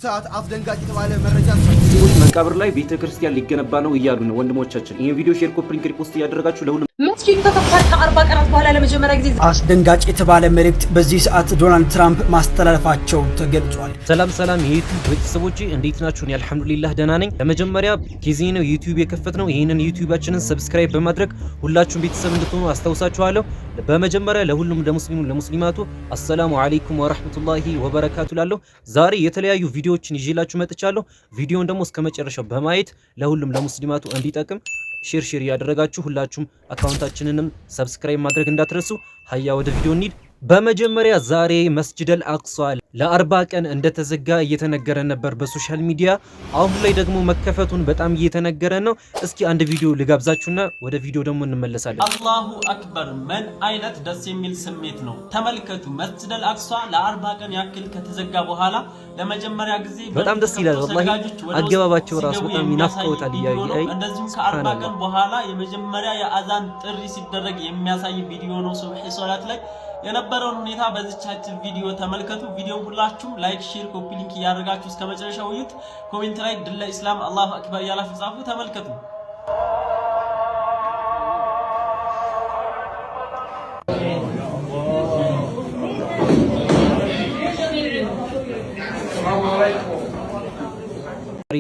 ሰዓት አስደንጋጭ የተባለ መረጃ ሙስሊሞች መቃብር ላይ ቤተክርስቲያን ሊገነባ ነው እያሉ ነው ወንድሞቻችን። ይሄን ቪዲዮ ሼር፣ ኮፒ ሊንክ፣ ሪፖስት እያደረጋችሁ ለሁሉም መስጂድ ተከፈተ ከ40 ቀናት በኋላ ለመጀመሪያ ጊዜ አስደንጋጭ የተባለ መልእክት በዚህ ሰዓት ዶናልድ ትራምፕ ማስተላለፋቸው ተገልጿል። ሰላም የዩቲዩብ ቤተሰቦቼ እንዴት ናችሁ? እኔ አልሐምዱሊላህ ደህና ነኝ። ለመጀመሪያ ጊዜ ነው ዩቲዩብ የከፈትነው። ይሄንን ዩቲዩባችንን ሰብስክራይብ በማድረግ ሁላችሁም ቤተሰብ እንድትሆኑ አስታውሳችኋለሁ። በመጀመሪያ ለሁሉም ለሙስሊማቱ አሰላሙ አለይኩም ወራህመቱላሂ ወበረካቱ ላለሁ። ዛሬ የተለያዩ ቪዲዮዎችን ይዤላችሁ መጥቻለሁ። ቪዲዮውን ደግሞ እስከ መጨረሻው በማየት ለሁሉም ለሙስሊማቱ እንዲጠቅም ሼር ያደረጋችሁ ሁላችሁም አካውንታችንንም ሰብስክራይብ ማድረግ እንዳትረሱ። ሀያ ወደ ቪዲዮ እንሂድ። በመጀመሪያ ዛሬ መስጂድ አልአቅሷ ለ40 ቀን እንደተዘጋ እየተነገረ ነበር በሶሻል ሚዲያ። አሁን ላይ ደግሞ መከፈቱን በጣም እየተነገረ ነው። እስኪ አንድ ቪዲዮ ልጋብዛችሁና ወደ ቪዲዮ ደግሞ እንመለሳለን። አላሁ አክበር! ምን አይነት ደስ የሚል ስሜት ነው! ተመልከቱ። መስጂድ አልአቅሷ ለ40 ቀን ያክል ከተዘጋ በኋላ ለመጀመሪያ ጊዜ በጣም ደስ ይላል። ወላሂ አገባባቸው ራሱ በጣም ይናፍቀውታል። እንደዚህም ከ40 ቀን በኋላ የመጀመሪያ የአዛን ጥሪ ሲደረግ የሚያሳይ ቪዲዮ ነው። ሱብሂ ሶላት ላይ የነበረውን ሁኔታ በዚህቻችን ቪዲዮ ተመልከቱ። ቪዲዮ ሁላችሁም ላይክ፣ ሼር፣ ኮፒ ሊንክ ያደርጋችሁ እስከ መጨረሻው እዩት። ኮሜንት ላይ ድል ለኢስላም አላሁ አክበር ያላችሁ ጻፉ። ተመልከቱ።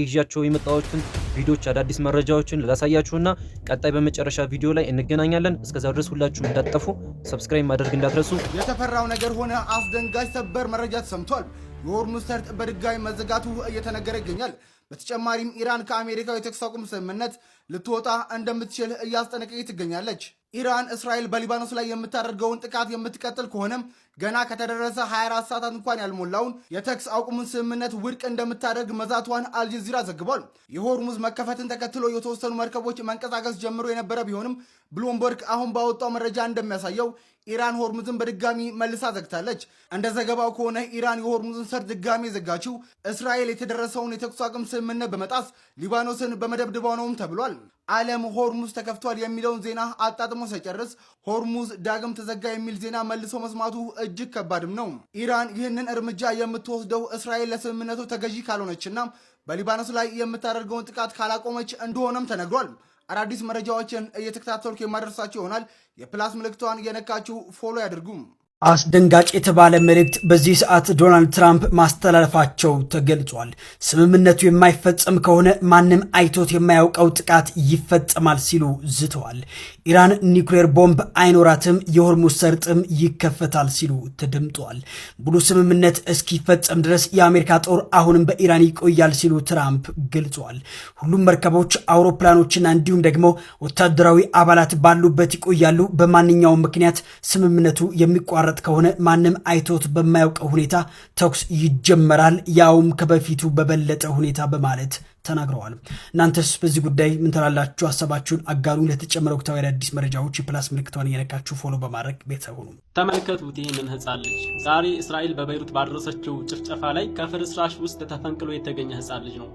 ይዣቸው የመጣሁትን ቪዲዮዎች አዳዲስ መረጃዎችን ላሳያችሁና ቀጣይ በመጨረሻ ቪዲዮ ላይ እንገናኛለን። እስከዛው ድረስ ሁላችሁም እንዳትጠፉ ሰብስክራይብ ማድረግ እንዳትረሱ። የተፈራው ነገር ሆነ። አስደንጋጭ ሰበር መረጃ ተሰምቷል። የሆርሙዝ ሰርጥ በድጋሚ መዘጋቱ እየተነገረ ይገኛል። በተጨማሪም ኢራን ከአሜሪካው የተኩስ አቁም ስምምነት ልትወጣ እንደምትችል እያስጠነቀቀች ትገኛለች። ኢራን እስራኤል በሊባኖስ ላይ የምታደርገውን ጥቃት የምትቀጥል ከሆነም ገና ከተደረሰ 24 ሰዓታት እንኳን ያልሞላውን የተኩስ አቁሙን ስምምነት ውድቅ እንደምታደርግ መዛቷን አልጀዚራ ዘግቧል። የሆርሙዝ መከፈትን ተከትሎ የተወሰኑ መርከቦች መንቀሳቀስ ጀምሮ የነበረ ቢሆንም ብሉምበርግ አሁን ባወጣው መረጃ እንደሚያሳየው ኢራን ሆርሙዝን በድጋሚ መልሳ ዘግታለች። እንደ ዘገባው ከሆነ ኢራን የሆርሙዝን ሰርጥ ድጋሚ የዘጋችው እስራኤል የተደረሰውን የተኩስ አቁም ስምምነት በመጣስ ሊባኖስን በመደብደቧ ነውም ተብሏል። ዓለም ሆርሙዝ ተከፍቷል የሚለውን ዜና አጣጥሞ ሳይጨርስ ሆርሙዝ ዳግም ተዘጋ የሚል ዜና መልሶ መስማቱ እጅግ ከባድም ነው። ኢራን ይህንን እርምጃ የምትወስደው እስራኤል ለስምምነቱ ተገዢ ካልሆነችና በሊባኖስ ላይ የምታደርገውን ጥቃት ካላቆመች እንደሆነም ተነግሯል። አዳዲስ መረጃዎችን እየተከታተልኩ የማደርሳችሁ ይሆናል። የፕላስ ምልክቷን እየነካችሁ ፎሎ ያድርጉም። አስደንጋጭ የተባለ መልእክት በዚህ ሰዓት ዶናልድ ትራምፕ ማስተላለፋቸው ተገልጿል። ስምምነቱ የማይፈጸም ከሆነ ማንም አይቶት የማያውቀው ጥቃት ይፈጸማል ሲሉ ዝተዋል። ኢራን ኒውክሌር ቦምብ አይኖራትም፣ የሆርሙዝ ሰርጥም ይከፈታል ሲሉ ተደምጧል። ሙሉ ስምምነት እስኪፈጸም ድረስ የአሜሪካ ጦር አሁንም በኢራን ይቆያል ሲሉ ትራምፕ ገልጿል። ሁሉም መርከቦች፣ አውሮፕላኖችና እንዲሁም ደግሞ ወታደራዊ አባላት ባሉበት ይቆያሉ። በማንኛውም ምክንያት ስምምነቱ የሚቋረጥ ከሆነ ማንም አይቶት በማያውቀው ሁኔታ ተኩስ ይጀመራል፣ ያውም ከበፊቱ በበለጠ ሁኔታ በማለት ተናግረዋል። እናንተስ በዚህ ጉዳይ ምን ትላላችሁ? ሀሳባችሁን አጋሩ። ለተጨመረ ወቅታዊ አዳዲስ መረጃዎች የፕላስ ምልክቷን እየነካችሁ ፎሎ በማድረግ ቤተሰብ ሁኑ። ተመልከቱት። ይህንን ህፃን ልጅ ዛሬ እስራኤል በቤይሩት ባደረሰችው ጭፍጨፋ ላይ ከፍርስራሽ ውስጥ ተፈንቅሎ የተገኘ ህፃን ልጅ ነው።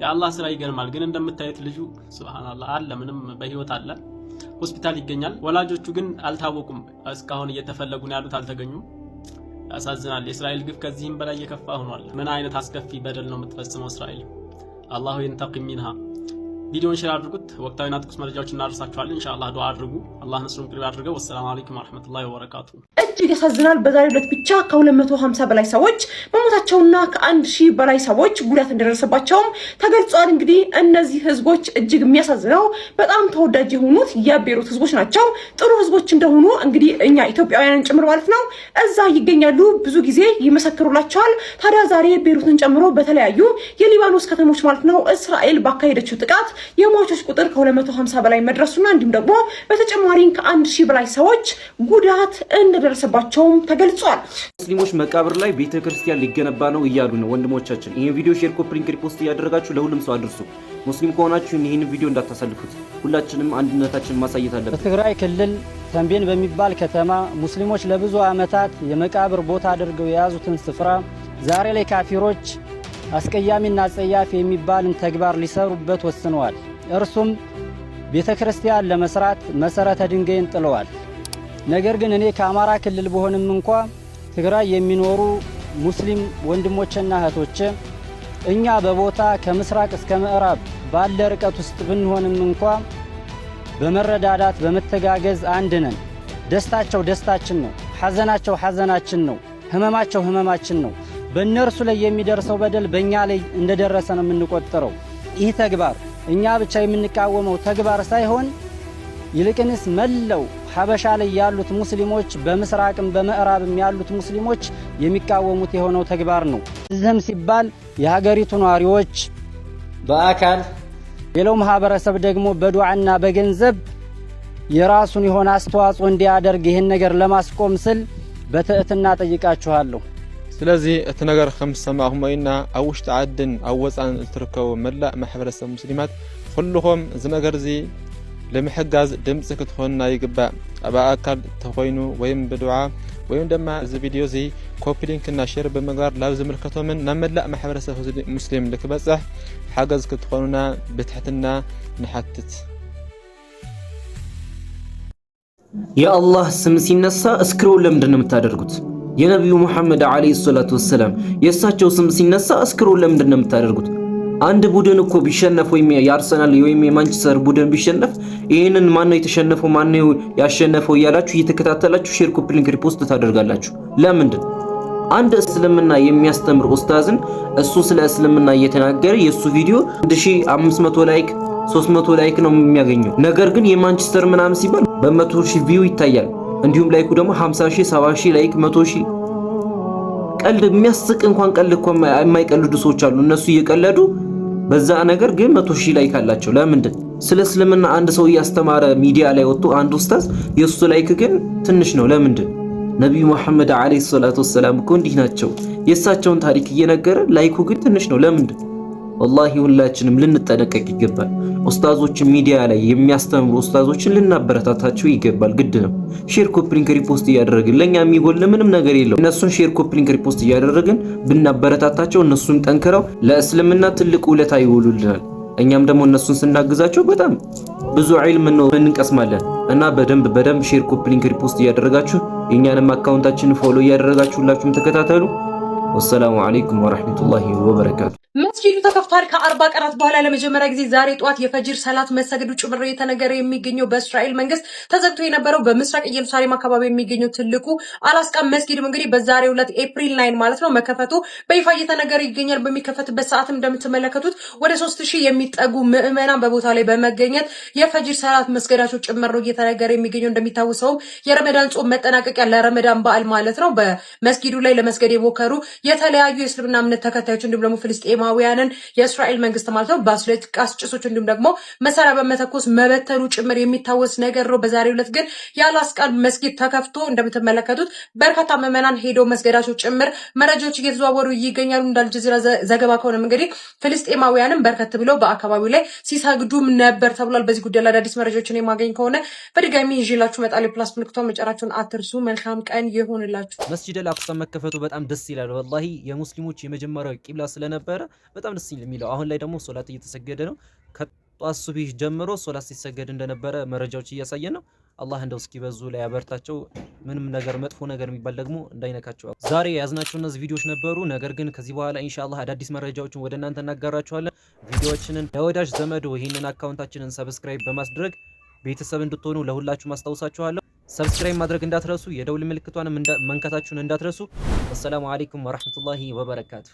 የአላህ ስራ ይገርማል። ግን እንደምታዩት ልጁ ሱብሃንአላህ አለ፣ ምንም በህይወት አለ፣ ሆስፒታል ይገኛል። ወላጆቹ ግን አልታወቁም። እስካሁን እየተፈለጉ ነው ያሉት፣ አልተገኙም። ያሳዝናል። የእስራኤል ግፍ ከዚህም በላይ የከፋ ሆኗል። ምን አይነት አስከፊ በደል ነው የምትፈጽመው እስራኤል? አላሁ ይንተቂም ሚንሃ። ቪዲዮን ሼር አድርጉት። ወቅታዊና ትኩስ መረጃዎችን እናደርሳችኋለን። ኢንሻአላህ ዱአ አድርጉ። አላህ ነስሩን ቅርብ ያድርገው። ወሰላሙ አለይኩም ወራህመቱላሂ ወበረካቱ። እጅግ ያሳዝናል። በዛሬው ዕለት ብቻ ከ250 በላይ ሰዎች መሞታቸውና ከ1000 በላይ ሰዎች ጉዳት እንደደረሰባቸውም ተገልጿል። እንግዲህ እነዚህ ህዝቦች እጅግ የሚያሳዝነው በጣም ተወዳጅ የሆኑት የቤይሩት ህዝቦች ናቸው። ጥሩ ህዝቦች እንደሆኑ እንግዲህ እኛ ኢትዮጵያውያንን ጭምር ማለት ነው እዛ ይገኛሉ፣ ብዙ ጊዜ ይመሰክሩላቸዋል። ታዲያ ዛሬ ቤይሩትን ጨምሮ በተለያዩ የሊባኖስ ከተሞች ማለት ነው እስራኤል ባካሄደችው ጥቃት የሟቾች ቁጥር ከ250 በላይ መድረሱና እንዲሁም ደግሞ በተጨማሪም ከ1000 በላይ ሰዎች ጉዳት እንደደረሰባቸውም ተገልጿል። ሙስሊሞች መቃብር ላይ ቤተክርስቲያን ሊገነባ ነው እያሉ ነው ወንድሞቻችን። ይሄን ቪዲዮ ሼር፣ ኮፒ ሊንክ፣ ሪፖስት እያደረጋችሁ ለሁሉም ሰው አድርሱ። ሙስሊም ከሆናችሁ ይሄን ቪዲዮ እንዳታሳልፉት። ሁላችንም አንድነታችንን ማሳየት አለብን። በትግራይ ክልል ተንቤን በሚባል ከተማ ሙስሊሞች ለብዙ ዓመታት የመቃብር ቦታ አድርገው የያዙትን ስፍራ ዛሬ ላይ ካፊሮች አስቀያሚና ጸያፍ የሚባልን ተግባር ሊሰሩበት ወስነዋል። እርሱም ቤተክርስቲያን ለመስራት መሰረተ ድንጋይን ጥለዋል። ነገር ግን እኔ ከአማራ ክልል በሆንም እንኳን ትግራይ የሚኖሩ ሙስሊም ወንድሞችና እህቶች እኛ በቦታ ከምስራቅ እስከ ምዕራብ ባለ ርቀት ውስጥ ብንሆንም እንኳ በመረዳዳት በመተጋገዝ አንድ ነን። ደስታቸው ደስታችን ነው፣ ሐዘናቸው ሐዘናችን ነው፣ ህመማቸው ህመማችን ነው። በእነርሱ ላይ የሚደርሰው በደል በእኛ ላይ እንደደረሰ ነው የምንቆጥረው። ይህ ተግባር እኛ ብቻ የምንቃወመው ተግባር ሳይሆን ይልቅንስ መለው ሐበሻ ላይ ያሉት ሙስሊሞች በምስራቅም በምዕራብም ያሉት ሙስሊሞች የሚቃወሙት የሆነው ተግባር ነው። እዚህም ሲባል የሀገሪቱ ነዋሪዎች በአካል ሌላው ማህበረሰብ ደግሞ በዱዓና በገንዘብ የራሱን የሆነ አስተዋጽኦ እንዲያደርግ ይህን ነገር ለማስቆም ስል በትዕትና ጠይቃችኋለሁ። ስለዚህ እቲ ነገር ከም ሰማዕኹም ኢና ኣብ ውሽጢ ዓድን ኣብ ወፃን እትርከቡ መላእ ማሕበረሰብ ሙስሊማት ኩልኹም እዚ ነገር እዚ ለምሕጋዝ ድምፂ ክትኾኑና ይግባእ። ኣብ ኣካል ተኾይኑ ወይም ብዱዓ ወይም ድማ እዚ ቪድዮ እዚ ኮፒ ሊንክና ሼር ብምግባር ላብ ዝምልከቶምን ናብ መላእ ማሕበረሰብ ሙስሊም ልክበፅሕ ሓገዝ ክትኾኑና ብትሕትና ንሓትት። የአላህ ስም ሲነሳ እስክሮል ለምንድን ነው የምታደርጉት? የነቢዩ ሙሐመድ አለይሂ ሰላቱ ወሰላም የእሳቸው ስም ሲነሳ እስክሮል ለምንድን ነው የምታደርጉት? አንድ ቡድን እኮ ቢሸነፍ ወይም የአርሰናል ወይም የማንቸስተር ቡድን ቢሸነፍ ይሄንን ማነው የተሸነፈው ማነው ያሸነፈው እያላችሁ እየተከታተላችሁ ሼር፣ ኮፒ ሊንክ፣ ሪፖስት ታደርጋላችሁ። ለምንድን? አንድ እስልምና የሚያስተምር ኡስታዝን እሱ ስለ እስልምና እየተናገረ የሱ ቪዲዮ 1500 ላይክ 300 ላይክ ነው የሚያገኘው። ነገር ግን የማንቸስተር ምናምን ሲባል በ100,000 ቪው ይታያል። እንዲሁም ላይኩ ደግሞ 50,000 70,000 ላይክ 100,000። ቀልድ የሚያስቅ እንኳን ቀልድ እኮ የማይቀልዱ ሰዎች አሉ። እነሱ እየቀለዱ በዛ ነገር ግን 100,000 ላይክ አላቸው። ለምንድን? ስለ እስልምና አንድ ሰው እያስተማረ ሚዲያ ላይ ወጥቶ አንድ ኡስታዝ የሱ ላይክ ግን ትንሽ ነው። ለምንድን? ነብዩ መሐመድ አለይሂ ሰላቱ ወሰላም እኮ እንዲህ ናቸው። የእሳቸውን ታሪክ እየነገረ ላይኩ ግን ትንሽ ነው። ለምንድን? ወላሂ ሁላችንም ልንጠነቀቅ ይገባል። ኡስታዞችን ሚዲያ ላይ የሚያስተምሩ ኡስታዞችን ልናበረታታቸው ይገባል። ግድ ነው። ሼር፣ ኮፒ ሊንክ፣ ሪፖስት እያደረግን ለኛ የሚጎል ምንም ነገር የለው። እነሱን ሼር፣ ኮፒ ሊንክ፣ ሪፖስት እያደረግን ብናበረታታቸው እነሱን ጠንክረው ለእስልምና ትልቅ ውለታ ይውሉልናል። እኛም ደግሞ እነሱን ስናግዛቸው በጣም ብዙ ዒልም ነው እንቀስማለን። እና በደንብ ሼር፣ ኮፒ ሊንክ፣ ሪፖስት እያደረጋችሁ የኛንም አካውንታችንን ፎሎ እያደረጋችሁ ሁላችሁም ተከታተሉ። ወሰላሙ አለይኩም ወራህመቱላሂ ወበረካቱ። መስጊዱ ተከፍቷል። ከ40 ቀናት በኋላ ለመጀመሪያ ጊዜ ዛሬ ጠዋት የፈጅር ሰላት መሰገዱ ጭምር የተነገረ የሚገኘው በእስራኤል መንግስት ተዘግቶ የነበረው በምስራቅ ኢየሩሳሌም አካባቢ የሚገኘው ትልቁ አላስቃ መስጊድም እንግዲህ በዛሬው ዕለት ኤፕሪል 9 ማለት ነው መከፈቱ በይፋ እየተነገረ ይገኛል። በሚከፈትበት ሰዓትም እንደምትመለከቱት ወደ 3000 የሚጠጉ ምዕመናን በቦታው ላይ በመገኘት የፈጅር ሰላት መስገዳቸው ጭምር ነው እየተነገረ የሚገኘው። እንደሚታወሰው የረመዳን ጾም መጠናቀቂያ ለረመዳን በዓል ማለት ነው በመስጊዱ ላይ ለመስገድ የሞከሩ የተለያዩ የእስልምና እምነት ተከታዮች እንዲሁም ደግሞ ፍልስጤማውያንን የእስራኤል መንግስት ማለት ነው በአስለቃሽ ጭሶች እንዲሁም ደግሞ መሳሪያ በመተኮስ መበተኑ ጭምር የሚታወስ ነገር ነው። በዛሬው ዕለት ግን የአላስቃ መስጊድ ተከፍቶ እንደምትመለከቱት በርካታ ምዕመናን ሄደው መስገዳቸው ጭምር መረጃዎች እየተዘዋወሩ ይገኛሉ። እንደ አልጀዚራ ዘገባ ከሆነም እንግዲህ ፍልስጤማውያንም በርከት ብለው በአካባቢው ላይ ሲሰግዱም ነበር ተብሏል። በዚህ ጉዳይ ላይ አዳዲስ መረጃዎችን የማገኝ ከሆነ በድጋሚ ይዤላችሁ እመጣለሁ። ፕላስ ምልክቷን መጫናችሁን አትርሱ። መልካም ቀን ይሁንላችሁ። መስጂድ አልአቅሳ መከፈቱ በጣም ደስ ይላል። ወላሂ የሙስሊሞች የመጀመሪያው ቂብላ ስለነበረ በጣም ደስ የሚለው። አሁን ላይ ደግሞ ሶላት እየተሰገደ ነው። ከጧት ሱብህ ጀምሮ ሶላት ሲሰገድ እንደነበረ መረጃዎች እያሳየን ነው። አላህ እንደው እስኪ በዙ ላይ ያበርታቸው። ምንም ነገር መጥፎ ነገር የሚባል ደግሞ እንዳይነካቸው። ዛሬ ያዝናቸው እነዚህ ቪዲዮዎች ነበሩ። ነገር ግን ከዚህ በኋላ ኢንሻአላህ አዳዲስ መረጃዎችን ወደ እናንተ እናጋራችኋለን። ቪዲዮዎችንን ለወዳጅ ዘመዶ ይህንን አካውንታችንን ሰብስክራይብ በማስደረግ ቤተሰብ እንድትሆኑ ለሁላችሁ ማስታወሳችኋለሁ። ሰብስክራይብ ማድረግ እንዳትረሱ፣ የደውል ምልክቷንም መንካታችሁን እንዳትረሱ። ወሰላሙ አለይኩም ወራህመቱላሂ ወበረካቱ።